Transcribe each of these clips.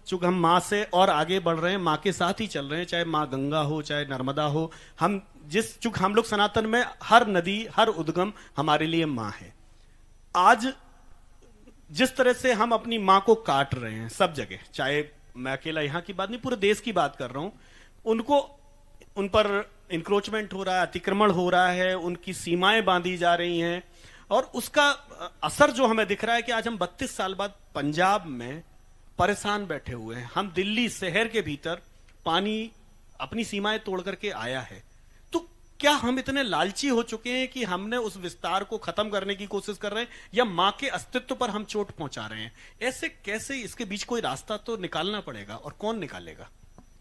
चूंकि हम माँ से और आगे बढ़ रहे हैं, माँ के साथ ही चल रहे हैं, चाहे माँ गंगा हो चाहे नर्मदा हो, चूंकि हम लोग सनातन में हर नदी हर उद्गम हमारे लिए माँ है। आज जिस तरह से हम अपनी माँ को काट रहे हैं सब जगह, चाहे मैं अकेला यहाँ की बात नहीं, पूरे देश की बात कर रहा हूं, उन पर इंक्रोचमेंट हो रहा है, अतिक्रमण हो रहा है, उनकी सीमाएं बांधी जा रही हैं, और उसका असर जो हमें दिख रहा है कि आज हम 32 साल बाद पंजाब में परेशान बैठे हुए हैं। हम दिल्ली शहर के भीतर पानी अपनी सीमाएं तोड़ करके आया है। तो क्या हम इतने लालची हो चुके हैं कि हमने उस विस्तार को खत्म करने की कोशिश कर रहे हैं, या मां के अस्तित्व पर हम चोट पहुंचा रहे हैं? ऐसे कैसे, इसके बीच कोई रास्ता तो निकालना पड़ेगा, और कौन निकालेगा?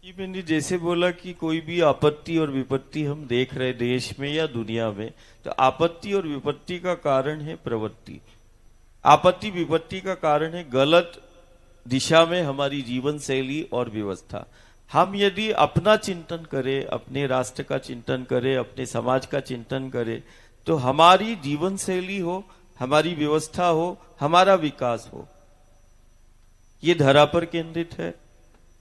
जी, जैसे बोला कि कोई भी आपत्ति और विपत्ति हम देख रहे देश में या दुनिया में, तो आपत्ति और विपत्ति का कारण है प्रवृत्ति। आपत्ति विपत्ति का कारण है गलत दिशा में हमारी जीवन शैली और व्यवस्था। हम यदि अपना चिंतन करें, अपने राष्ट्र का चिंतन करें, अपने समाज का चिंतन करें, तो हमारी जीवन शैली हो, हमारी व्यवस्था हो, हमारा विकास हो, ये धरा पर केंद्रित है,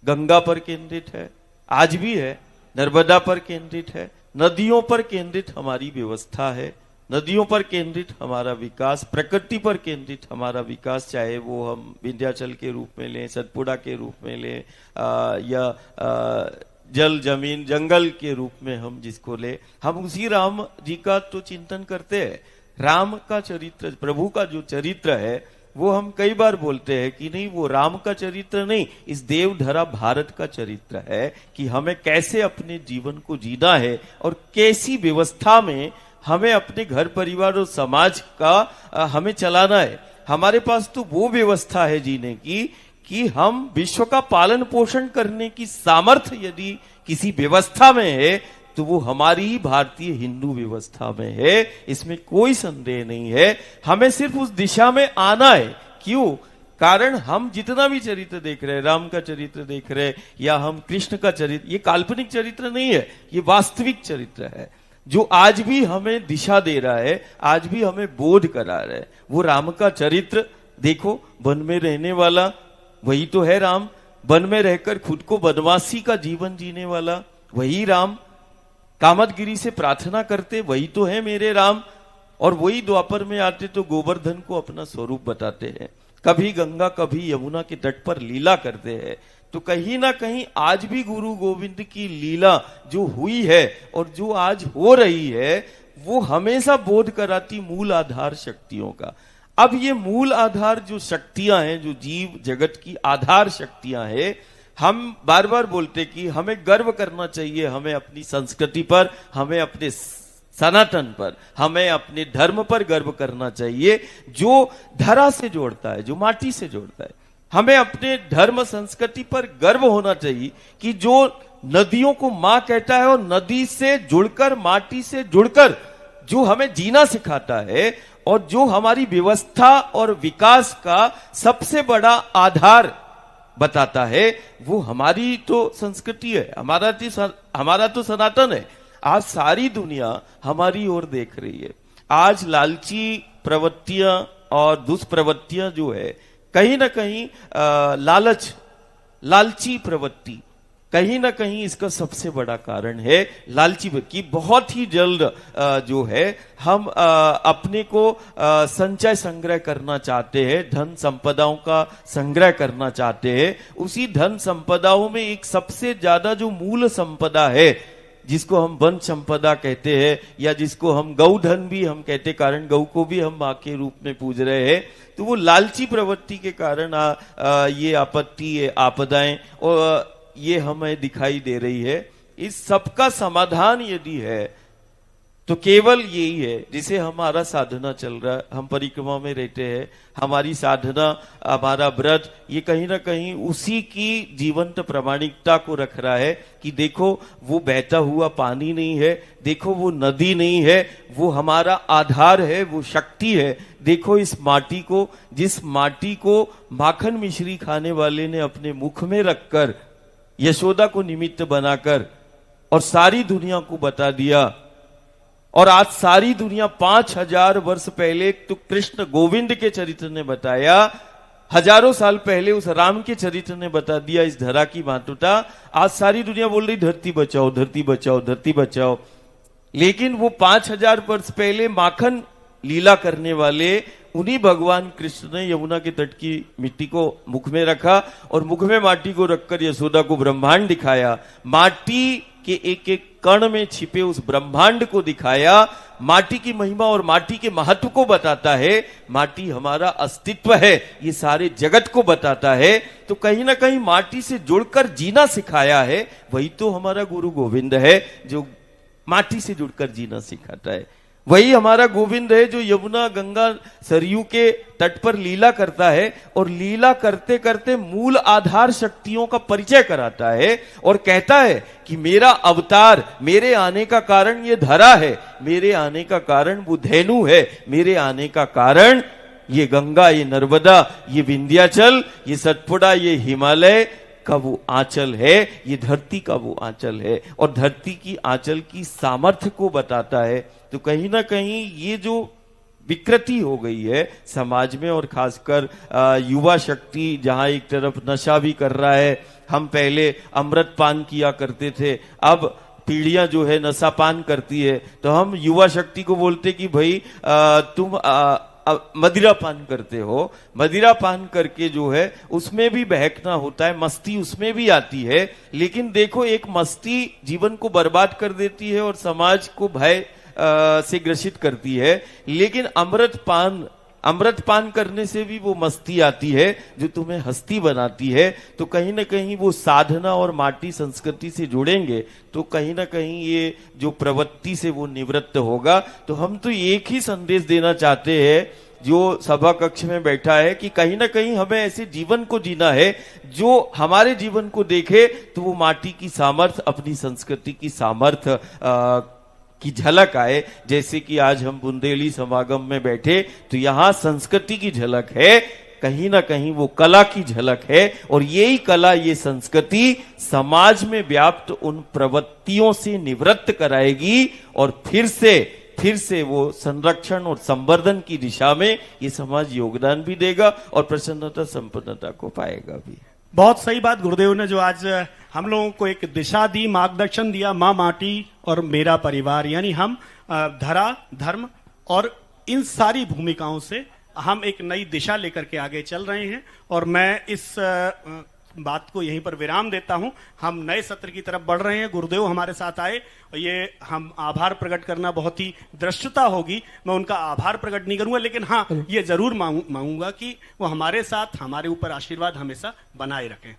गंगा पर केंद्रित है, आज भी है, नर्मदा पर केंद्रित है, नदियों पर केंद्रित हमारी व्यवस्था है, नदियों पर केंद्रित हमारा विकास, प्रकृति पर केंद्रित हमारा विकास, चाहे वो हम विंध्याचल के रूप में लें, सतपुड़ा के रूप में लें, या जल जमीन जंगल के रूप में हम जिसको ले, हम उसी राम जी का तो चिंतन करते हैं। राम का चरित्र, प्रभु का जो चरित्र है, वो हम कई बार बोलते हैं कि नहीं, वो राम का चरित्र नहीं, इस देवधरा भारत का चरित्र है कि हमें कैसे अपने जीवन को जीना है और कैसी व्यवस्था में हमें अपने घर परिवार और समाज का हमें चलाना है। हमारे पास तो वो व्यवस्था है जीने की कि हम विश्व का पालन पोषण करने की सामर्थ्य यदि किसी व्यवस्था में है तो वो हमारी ही भारतीय हिंदू व्यवस्था में है, इसमें कोई संदेह नहीं है। हमें सिर्फ उस दिशा में आना है। क्यों? कारण हम जितना भी चरित्र देख रहे हैं, राम का चरित्र देख रहे हैं या हम कृष्ण का चरित्र, ये काल्पनिक चरित्र नहीं है, ये वास्तविक चरित्र है जो आज भी हमें दिशा दे रहा है, आज भी हमें बोध करा रहा है। वो राम का चरित्र देखो, वन में रहने वाला वही तो है राम, वन में रहकर खुद को वनवासी का जीवन जीने वाला वही राम, कामतगिरी से प्रार्थना करते वही तो है मेरे राम, और वही द्वापर में आते तो गोवर्धन को अपना स्वरूप बताते हैं, कभी गंगा कभी यमुना के तट पर लीला करते हैं। तो कहीं ना कहीं आज भी गुरु गोविंद की लीला जो हुई है और जो आज हो रही है, वो हमेशा बोध कराती मूल आधार शक्तियों का। अब ये मूल आधार जो शक्तियां हैं, जो जीव जगत की आधार शक्तियां हैं, हम बार बार बोलते कि हमें गर्व करना चाहिए, हमें अपनी संस्कृति पर, हमें अपने सनातन पर, हमें अपने धर्म पर गर्व करना चाहिए जो धरा से जोड़ता है, जो माटी से जोड़ता है। हमें अपने धर्म संस्कृति पर गर्व होना चाहिए कि जो नदियों को मां कहता है और नदी से जुड़कर, माटी से जुड़कर जो हमें जीना सिखाता है और जो हमारी व्यवस्था और विकास का सबसे बड़ा आधार बताता है, वो हमारी तो संस्कृति है, हमारा तो सनातन है। आज सारी दुनिया हमारी ओर देख रही है। आज लालची प्रवृत्तियां और दुष्प्रवृत्तियां जो है, कहीं ना कहीं लालची प्रवृत्ति कहीं ना कहीं इसका सबसे बड़ा कारण है। लालची की बहुत ही जल्द जो है हम अपने को संचय संग्रह करना चाहते हैं, धन संपदाओं का संग्रह करना चाहते हैं। उसी धन संपदाओं में एक सबसे ज्यादा जो मूल संपदा है, जिसको हम वन संपदा कहते हैं या जिसको हम गौधन भी हम कहते, कारण गौ को भी हम मां के रूप में पूज रहे हैं, तो वो लालची प्रवृत्ति के कारण ये आपत्ति, ये आपदाएं और ये हमें दिखाई दे रही है। इस सबका समाधान यदि है तो केवल यही है, जिसे हमारा साधना चल रहा है, हम परिक्रमा में रहते हैं, हमारी साधना, हमारा व्रत, ये कहीं ना कहीं उसी की जीवंत प्रामाणिकता को रख रहा है कि देखो वो बहता हुआ पानी नहीं है, देखो वो नदी नहीं है, वो हमारा आधार है, वो शक्ति है। देखो इस माटी को, जिस माटी को माखन मिश्री खाने वाले ने अपने मुख में रखकर, यशोदा को निमित्त बनाकर और सारी दुनिया को बता दिया, और आज सारी दुनिया 5000 वर्ष पहले तो कृष्ण गोविंद के चरित्र ने बताया हजारों साल पहले उस राम के चरित्र ने बता दिया इस धरा की महत्वता। आज सारी दुनिया बोल रही धरती बचाओ, धरती बचाओ, धरती बचाओ, लेकिन वो 5000 वर्ष पहले माखन लीला करने वाले उन्हीं भगवान कृष्ण ने यमुना के तट की मिट्टी को मुख में रखा और मुख में माटी को रखकर यशोदा को ब्रह्मांड दिखाया। माटी के एक एक कण में छिपे उस ब्रह्मांड को दिखाया। माटी की महिमा और माटी के महत्व को बताता है। माटी हमारा अस्तित्व है, ये सारे जगत को बताता है। तो कहीं ना कहीं माटी से जुड़कर जीना सिखाया है। वही तो हमारा गुरु गोविंद है जो माटी से जुड़कर जीना सिखाता है। वही हमारा गोविंद है जो यमुना गंगा सरयू के तट पर लीला करता है और लीला करते करते मूल आधार शक्तियों का परिचय कराता है और कहता है कि मेरा अवतार, मेरे आने का कारण ये धरा है, मेरे आने का कारण वो धेनु है, मेरे आने का कारण ये गंगा, ये नर्मदा, ये विंध्याचल, ये सतपुड़ा, ये हिमालय का वो आंचल है, ये धरती का वो आंचल है और धरती की आंचल की सामर्थ्य को बताता है। तो कहीं ना कहीं ये जो विकृति हो गई है समाज में और खासकर युवा शक्ति जहां एक तरफ नशा भी कर रहा है। हम पहले अमृत पान किया करते थे, अब पीढ़ियां जो है नशा पान करती है। तो हम युवा शक्ति को बोलते कि भाई तुम मदिरा पान करते हो। मदिरा पान करके जो है उसमें भी बहकना होता है, मस्ती उसमें भी आती है। लेकिन देखो, एक मस्ती जीवन को बर्बाद कर देती है और समाज को भय से ग्रसित करती है। लेकिन अमृत पान करने से भी वो मस्ती आती है जो तुम्हें हस्ती बनाती है। तो कहीं ना कहीं वो साधना और माटी संस्कृति से जुड़ेंगे तो कहीं ना कहीं ये जो प्रवृत्ति से वो निवृत्त होगा। तो हम तो एक ही संदेश देना चाहते हैं जो सभा कक्ष में बैठा है कि कहीं ना कहीं हमें ऐसे जीवन को जीना है जो हमारे जीवन को देखे तो वो माटी की सामर्थ्य, अपनी संस्कृति की सामर्थ्य की झलक आए। जैसे कि आज हम बुंदेली समागम में बैठे तो यहां संस्कृति की झलक है, कहीं ना कहीं वो कला की झलक है और यही कला, ये संस्कृति समाज में व्याप्त उन प्रवृत्तियों से निवृत्त कराएगी और फिर से वो संरक्षण और संवर्धन की दिशा में ये समाज योगदान भी देगा और प्रसन्नता संपन्नता को पाएगा भी। बहुत सही बात गुरुदेव ने जो आज हम लोगों को एक दिशा दी, मार्गदर्शन दिया। माँ माटी और मेरा परिवार, यानी हम धरा, धर्म और इन सारी भूमिकाओं से हम एक नई दिशा लेकर के आगे चल रहे हैं। और मैं इस बात को यहीं पर विराम देता हूं। हम नए सत्र की तरफ बढ़ रहे हैं। गुरुदेव हमारे साथ आए, ये हम आभार प्रकट करना बहुत ही दृष्टता होगी, मैं उनका आभार प्रकट नहीं करूंगा, लेकिन हाँ ये जरूर मांगूंगा कि वो हमारे साथ, हमारे ऊपर आशीर्वाद हमेशा बनाए रखें।